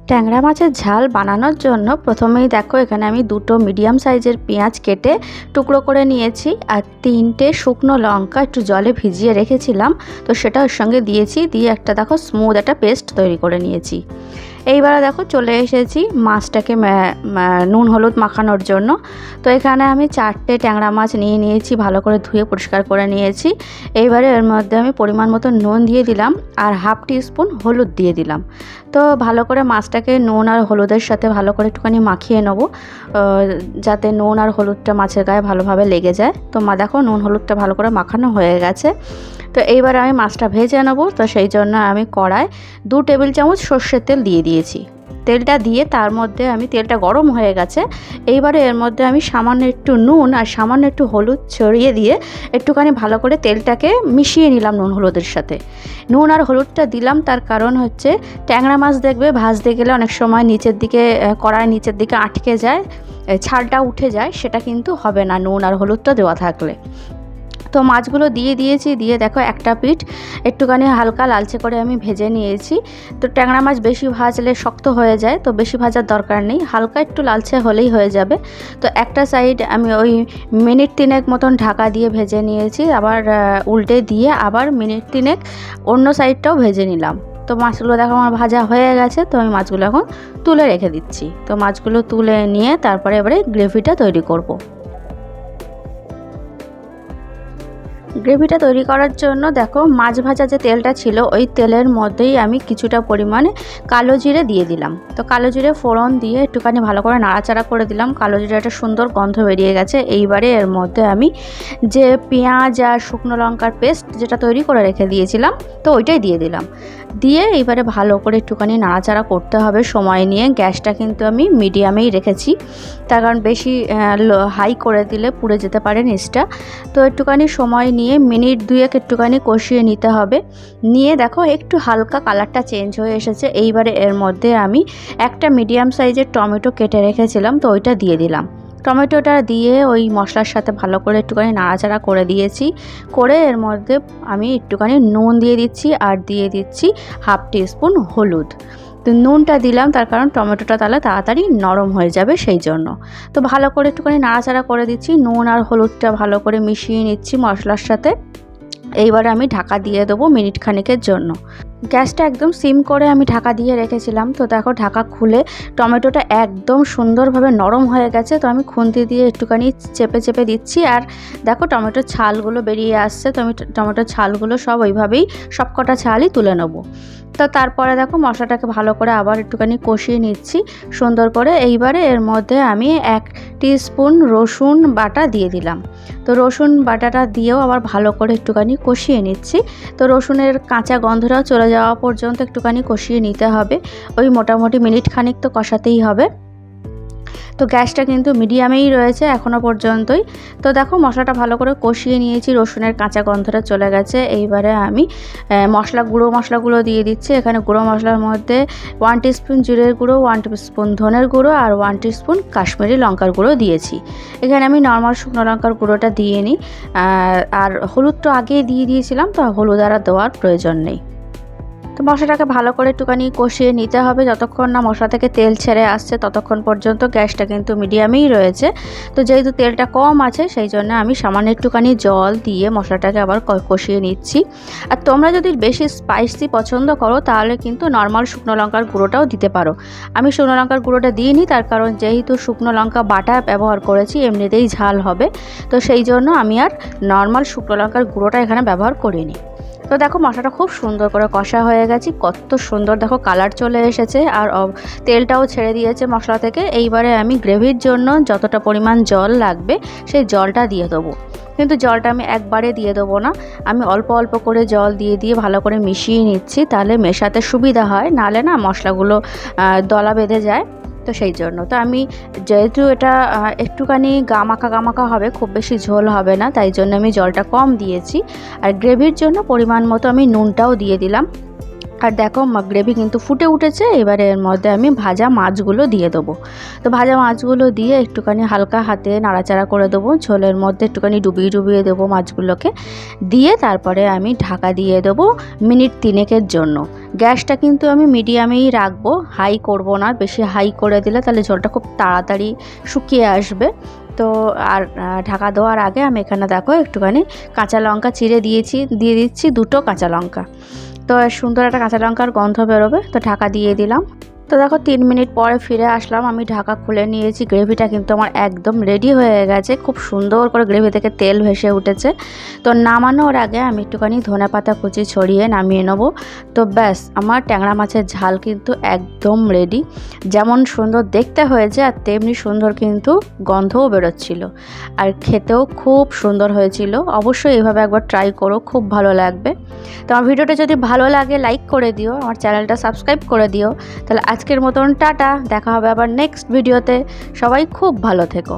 ট্যাংরা মাছের ঝাল বানানোর জন্য প্রথমেই দেখো এখানে আমি দুটো মিডিয়াম সাইজের পেঁয়াজ কেটে টুকরো করে নিয়েছি আর তিনটে শুকনো লঙ্কা একটু জলে ভিজিয়ে রেখেছিলাম, তো সেটা ওর সঙ্গে দিয়েছি, দিয়ে একটা দেখো স্মুথ একটা পেস্ট তৈরি করে নিয়েছি। এইবারে দেখো চলে এসেছি মাছটাকে নুন হলুদ মাখানোর জন্য। তো এখানে আমি 4টে ট্যাংরা মাছ নিয়ে নিয়েছি, ভালো করে ধুয়ে পরিষ্কার করে নিয়েছি। এইবারে এর মধ্যে আমি পরিমাণ মতো নুন দিয়ে দিলাম আর হাফ টিস্পুন হলুদ দিয়ে দিলাম। তো ভালো করে মাছটাকে নুন আর হলুদের সাথে ভালো করে একটুখানি মাখিয়ে নেব, যাতে নুন আর হলুদটা মাছের গায়ে ভালোভাবে লেগে যায়। তো দেখো নুন হলুদটা ভালো করে মাখানো হয়ে গেছে। তো এইবার আমি মাছটা ভেজে নেব। তো সেই জন্য আমি কড়ায় 2 টেবিল চামচ সর্ষের তেল দিয়ে দিয়েছি। তেলটা দিয়ে তার মধ্যে আমি তেলটা গরম হয়ে গেছে, এইবারে এর মধ্যে আমি সামান্য একটু নুন আর সামান্য একটু হলুদ ছড়িয়ে দিয়ে একটুখানি ভালো করে তেলটাকে মিশিয়ে নিলাম নুন হলুদের সাথে। নুন আর হলুদটা দিলাম তার কারণ হচ্ছে ট্যাংরা মাছ দেখবে ভাজতে গেলে অনেক সময় নিচের দিকে কড়াই নিচের দিকে আটকে যায়, ছালটা উঠে যায়, সেটা কিন্তু হবে না নুন আর হলুদটা দেওয়া থাকলে। তো মাছগুলো দিয়ে দিয়েছি, দিয়ে দেখো একটা পিঠ একটুখানি হালকা লালচে করে আমি ভেজে নিয়েছি। তো ট্যাংরা মাছ বেশি ভাজলে শক্ত হয়ে যায়, তো বেশি ভাজার দরকার নেই, হালকা একটু লালচে হলেই হয়ে যাবে। তো একটা সাইড আমি ওই মিনিট 3 মতন ঢাকা দিয়ে ভেজে নিয়েছি, আবার উল্টে দিয়ে আবার মিনিট 3 অন্য সাইডটাও ভেজে নিলাম। তো মাছগুলো দেখো আমার ভাজা হয়ে গেছে। তো আমি মাছগুলো এখন তুলে রেখে দিচ্ছি। তো মাছগুলো তুলে নিয়ে তারপরে এবারে গ্রেভিটা তৈরি করব। গ্রেভিটা তৈরি করার জন্য দেখো মাছ ভাজা যে তেলটা ছিল ওই তেলের মধ্যেই আমি কিছুটা পরিমাণে কালো জিরে দিয়ে দিলাম। তো কালো জিরে ফোড়ন দিয়ে একটুখানি ভালো করে নাড়াচাড়া করে দিলাম। কালো জিরে একটা সুন্দর গন্ধ বেরিয়ে গেছে। এইবারে এর মধ্যে আমি যে পেঁয়াজ আর শুকনো লঙ্কার পেস্ট যেটা তৈরি করে রেখে দিয়েছিলাম, তো ওইটাই দিয়ে দিলাম। দিয়ে এইবারে ভালো করে একটুখানি নাড়াচাড়া করতে হবে সময় নিয়ে। গ্যাসটা কিন্তু আমি মিডিয়ামেই রেখেছি, তার কারণ বেশি হাই করে দিলে পুড়ে যেতে পারে নিচটা। তো একটুখানি সময় নিয়ে মিনিট 2 একটুখানি কষিয়ে নিতে হবে। নিয়ে দেখো একটু হালকা কালারটা চেঞ্জ হয়ে এসেছে। এইবারে এর মধ্যে আমি একটা মিডিয়াম সাইজের টমেটো কেটে রেখেছিলাম, তো ওইটা দিয়ে দিলাম। টমেটোটা দিয়ে ওই মশলার সাথে ভালো করে একটুখানি নাড়াচাড়া করে দিয়েছি। করে এর মধ্যে আমি একটুখানি নুন দিয়ে দিচ্ছি আর দিয়ে দিচ্ছি হাফ টিস্পুন হলুদ। তো নুনটা দিলাম তার কারণ টমেটোটা তাহলে তাড়াতাড়ি নরম হয়ে যাবে সেই জন্য। তো ভালো করে একটুখানি নাড়াচাড়া করে দিচ্ছি, নুন আর হলুদটা ভালো করে মিশিয়ে নিচ্ছি মশলার সাথে। এইবারে আমি ঢাকা দিয়ে দেবো মিনিট খানেকের জন্য। গ্যাসটা একদম সিম করে আমি ঢাকা দিয়ে রেখেছিলাম। তো দেখো ঢাকা খুলে টমেটোটা একদম সুন্দরভাবে নরম হয়ে গেছে। তো আমি খুন্তি দিয়ে একটুখানি চেপে চেপে দিচ্ছি আর দেখো টমেটোর ছালগুলো বেরিয়ে আসছে। তো আমি টমেটোর ছালগুলো সব ওইভাবেই সবকটা ছালই তুলে নেবো। তো তারপরে দেখো মশলাটাকে ভালো করে আবার একটুখানি কষিয়ে নিচ্ছি সুন্দর করে। এইবারে এর মধ্যে আমি 1 টিস্পুন রসুন বাটা দিয়ে দিলাম। তো রসুন বাটাটা দিয়েও আবার ভালো করে একটুখানি কষিয়ে নিচ্ছি। তো রসুনের কাঁচা গন্ধটাও চলে যাওয়া পর্যন্ত একটুখানি কষিয়ে নিতে হবে। ওই মোটামুটি মিনিট খানিক তো কষাতেই হবে। তো গ্যাসটা কিন্তু মিডিয়ামেই রয়েছে এখনও পর্যন্তই। তো দেখো মশলাটা ভালো করে কষিয়ে নিয়েছি, রসুনের কাঁচা গন্ধটা চলে গেছে। এইবারে আমি গুঁড়ো মশলাগুলো দিয়ে দিচ্ছি। এখানে গুঁড়ো মশলার মধ্যে 1 টিস্পুন জিরের গুঁড়ো, 1 টিস্পুন ধনের গুঁড়ো আর 1 টিস্পুন কাশ্মীরি লঙ্কার গুঁড়ো দিয়েছি। এখানে আমি নর্মাল শুকনো লঙ্কার গুঁড়োটা দিয়ে নিই, আর হলুদ তো আগেই দিয়ে দিয়েছিলাম, তো হলুদ আর দেওয়ার প্রয়োজন নেই। তো মশলাটাকে ভালো করে একটুখানি কষিয়ে নিতে হবে যতক্ষণ না মশলা থেকে তেল ছেড়ে আসছে, ততক্ষণ পর্যন্ত গ্যাসটা কিন্তু মিডিয়ামেই রয়েছে। তো যেহেতু তেলটা কম আছে সেই জন্য আমি সামান্য একটুখানি জল দিয়ে মশলাটাকে আবার কষিয়ে নিচ্ছি। আর তোমরা যদি বেশি স্পাইসি পছন্দ করো তাহলে কিন্তু নর্মাল শুকনো লঙ্কার গুঁড়োটাও দিতে পারো। আমি শুকনো লঙ্কার গুঁড়োটা দিইনি, তার কারণ যেহেতু শুকনো লঙ্কা বাটা ব্যবহার করেছি এমনিতেই ঝাল হবে, তো সেই জন্য আমি আর নর্মাল শুকনো লঙ্কার গুঁড়োটা এখানে ব্যবহার করিনি। তো দেখো মশলাটা খুব সুন্দর করে কষা হয়ে গেছে, কত সুন্দর দেখো কালার চলে এসেছে আর তেলটাও ছেড়ে দিয়েছে মশলা থেকে। এইবারে আমি গ্রেভির জন্য যতটা পরিমাণ জল লাগবে সেই জলটা দিয়ে দেবো। কিন্তু জলটা আমি একবারে দিয়ে দেবো না, আমি অল্প অল্প করে জল দিয়ে দিয়ে ভালো করে মিশিয়ে নিচ্ছি, তাহলে মেশাতে সুবিধা হয়, নাহলে না মশলাগুলো দলা বেঁধে যায়। তো সেই জন্য তো আমি যেহেতু এটা একটুখানি গামাখা হবে, খুব বেশি ঝোল হবে না, তাই জন্য আমি জলটা কম দিয়েছি। আর গ্রেভির জন্য পরিমাণ মতো আমি নুনটাও দিয়ে দিলাম। আর দেখো গ্রেভি কিন্তু ফুটে উঠেছে। এবারে এর মধ্যে আমি ভাজা মাছগুলো দিয়ে দেবো। তো ভাজা মাছগুলো দিয়ে একটুখানি হালকা হাতে নাড়াচাড়া করে দেবো। ঝোলের মধ্যে একটুখানি ডুবিয়ে ডুবিয়ে দেবো মাছগুলোকে, দিয়ে তারপরে আমি ঢাকা দিয়ে দেবো মিনিট 3-এর জন্য। গ্যাসটা কিন্তু আমি মিডিয়ামেই রাখবো, হাই করব না। বেশি হাই করে দিলে তাহলে ঝোলটা খুব তাড়াতাড়ি শুকিয়ে আসবে। তো আর ঢাকা দেওয়ার আগে আমি এখানে দেখো একটুখানি কাঁচা লঙ্কা চিড়ে দিয়ে দিচ্ছি 2টো কাঁচা লঙ্কা। তো সুন্দর একটা কাঁচা লঙ্কার গন্ধ বেরোবে। তো ঢাকা দিয়ে দিলাম। তো দেখো 3 মিনিট পরে ফিরে আসলাম, আমি ঢাকা খুলে নিয়েছি। গ্রেভিটা কিন্তু আমার একদম রেডি হয়ে গেছে, খুব সুন্দর করে গ্রেভি থেকে তেল ভেসে উঠেছে। তো নামানোর আগে আমি একটুখানি ধনেপাতা কুচি ছড়িয়ে নামিয়ে নেব। তো ব্যাস, আমার ট্যাংরা মাছের ঝাল কিন্তু একদম রেডি। যেমন সুন্দর দেখতে হয়েছে আর তেমনি সুন্দর কিন্তু গন্ধও বেরোচ্ছিল, আর খেতেও খুব সুন্দর হয়েছিল। অবশ্যই এইভাবে একবার ট্রাই করো, খুব ভালো লাগবে। তো আমার ভিডিওটা যদি ভালো লাগে লাইক করে দিও, আমার চ্যানেলটা সাবস্ক্রাইব করে দিও। তাহলে আজকের মতন টাটা, দেখা হবে আবার নেক্সট ভিডিওতে। সবাই খুব ভালো থেকো।